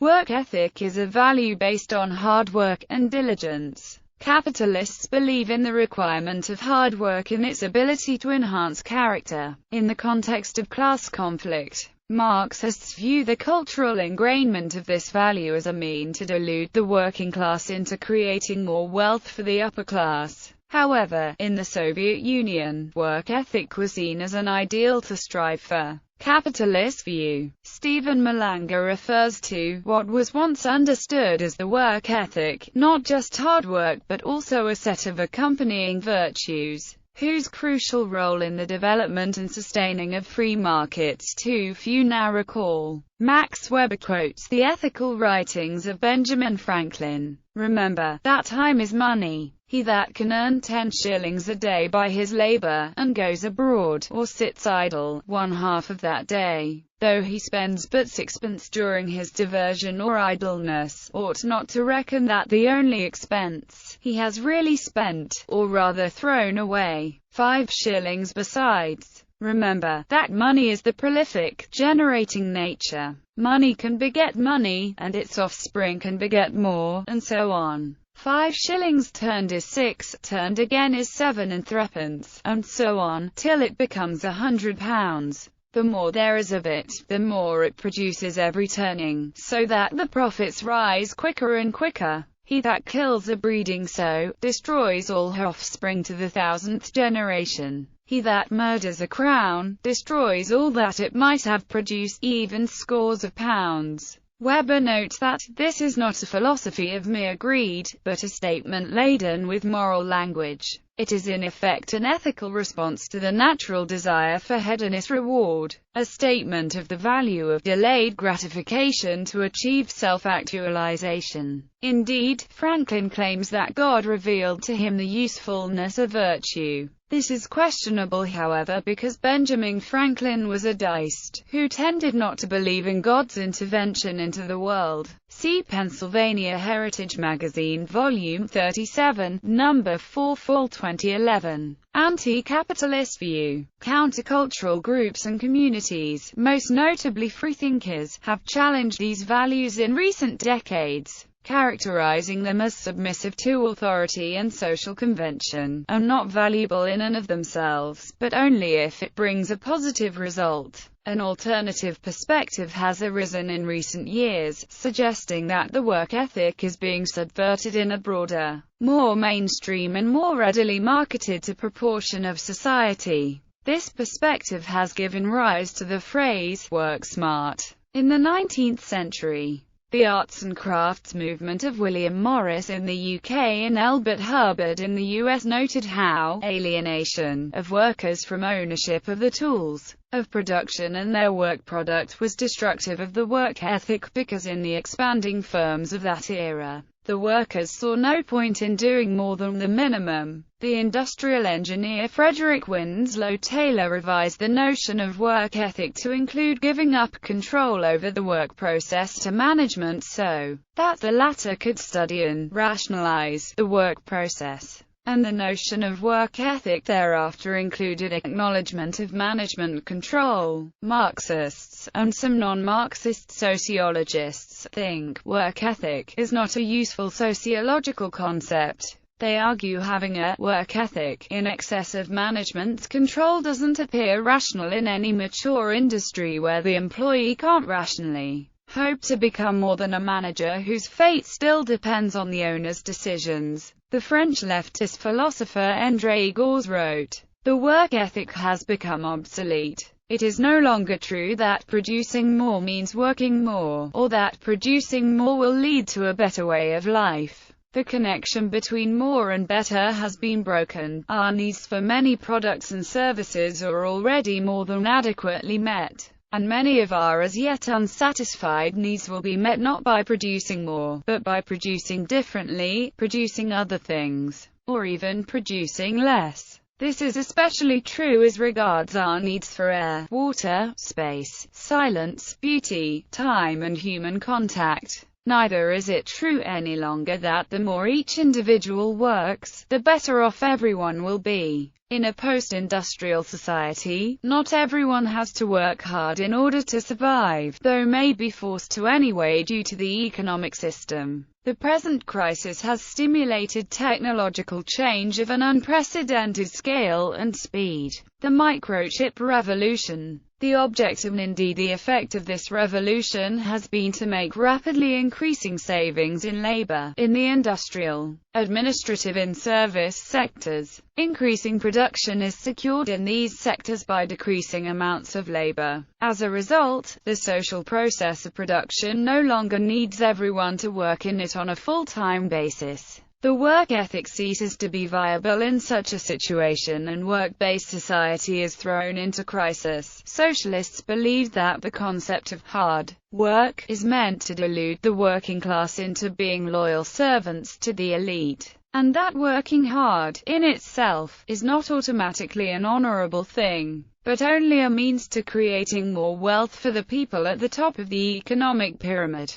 Work ethic is a value based on hard work and diligence. Capitalists believe in the requirement of hard work and its ability to enhance character. In the context of class conflict, Marxists view the cultural ingrainment of this value as a mean to delude the working class into creating more wealth for the upper class. However, in the Soviet Union, work ethic was seen as an ideal to strive for. Capitalist view. Stephen Malanga refers to what was once understood as the work ethic, not just hard work but also a set of accompanying virtues, whose crucial role in the development and sustaining of free markets too few now recall. Max Weber quotes the ethical writings of Benjamin Franklin. "Remember, that time is money. He that can earn 10 shillings a day by his labor, and goes abroad, or sits idle, 1/2 of that day, though he spends but 6pence during his diversion or idleness, ought not to reckon that the only expense he has really spent, or rather thrown away, 5 shillings besides. Remember, that money is the prolific, generating nature. Money can beget money, and its offspring can beget more, and so on. 5 shillings turned is 6, turned again is 7 and 3pence, and so on, till it becomes £100. The more there is of it, the more it produces every turning, so that the profits rise quicker and quicker. He that kills a breeding sow, destroys all her offspring to the 1000th generation. He that murders a crown, destroys all that it might have produced, even scores of pounds." Weber notes that, this is not a philosophy of mere greed, but a statement laden with moral language. It is in effect an ethical response to the natural desire for hedonist reward, a statement of the value of delayed gratification to achieve self-actualization. Indeed, Franklin claims that God revealed to him the usefulness of virtue. This is questionable, however, because Benjamin Franklin was a deist, who tended not to believe in God's intervention into the world. See Pennsylvania Heritage Magazine, Volume 37, No. 4, Fall 2011. Anti-capitalist view. Countercultural groups and communities, most notably freethinkers, have challenged these values in recent decades, characterizing them as submissive to authority and social convention, and not valuable in and of themselves, but only if it brings a positive result. An alternative perspective has arisen in recent years, suggesting that the work ethic is being subverted in a broader, more mainstream and more readily marketed to proportion of society. This perspective has given rise to the phrase, "work smart." In the 19th century, the arts and crafts movement of William Morris in the UK and Elbert Hubbard in the US noted how alienation of workers from ownership of the tools of production and their work product was destructive of the work ethic, because in the expanding firms of that era, the workers saw no point in doing more than the minimum. The industrial engineer Frederick Winslow Taylor revised the notion of work ethic to include giving up control over the work process to management so that the latter could study and rationalize the work process. And the notion of work ethic thereafter included acknowledgement of management control. Marxists, and some non-Marxist sociologists, think work ethic is not a useful sociological concept. They argue having a work ethic in excess of management's control doesn't appear rational in any mature industry where the employee can't rationally hope to become more than a manager whose fate still depends on the owner's decisions. The French leftist philosopher André Gorz wrote, "The work ethic has become obsolete. It is no longer true that producing more means working more, or that producing more will lead to a better way of life. The connection between more and better has been broken. Our needs for many products and services are already more than adequately met, and many of our as yet unsatisfied needs will be met not by producing more, but by producing differently, producing other things, or even producing less. This is especially true as regards our needs for air, water, space, silence, beauty, time and human contact. Neither is it true any longer that the more each individual works, the better off everyone will be. In a post-industrial society, not everyone has to work hard in order to survive, though may be forced to anyway due to the economic system. The present crisis has stimulated technological change of an unprecedented scale and speed. The microchip revolution. The object and indeed the effect of this revolution has been to make rapidly increasing savings in labor, in the industrial, administrative and service sectors. Increasing production is secured in these sectors by decreasing amounts of labor. As a result, the social process of production no longer needs everyone to work in it on a full-time basis. The work ethic ceases to be viable in such a situation and work-based society is thrown into crisis. Socialists believe that the concept of hard work is meant to delude the working class into being loyal servants to the elite, and that working hard, in itself, is not automatically an honorable thing, but only a means to creating more wealth for the people at the top of the economic pyramid.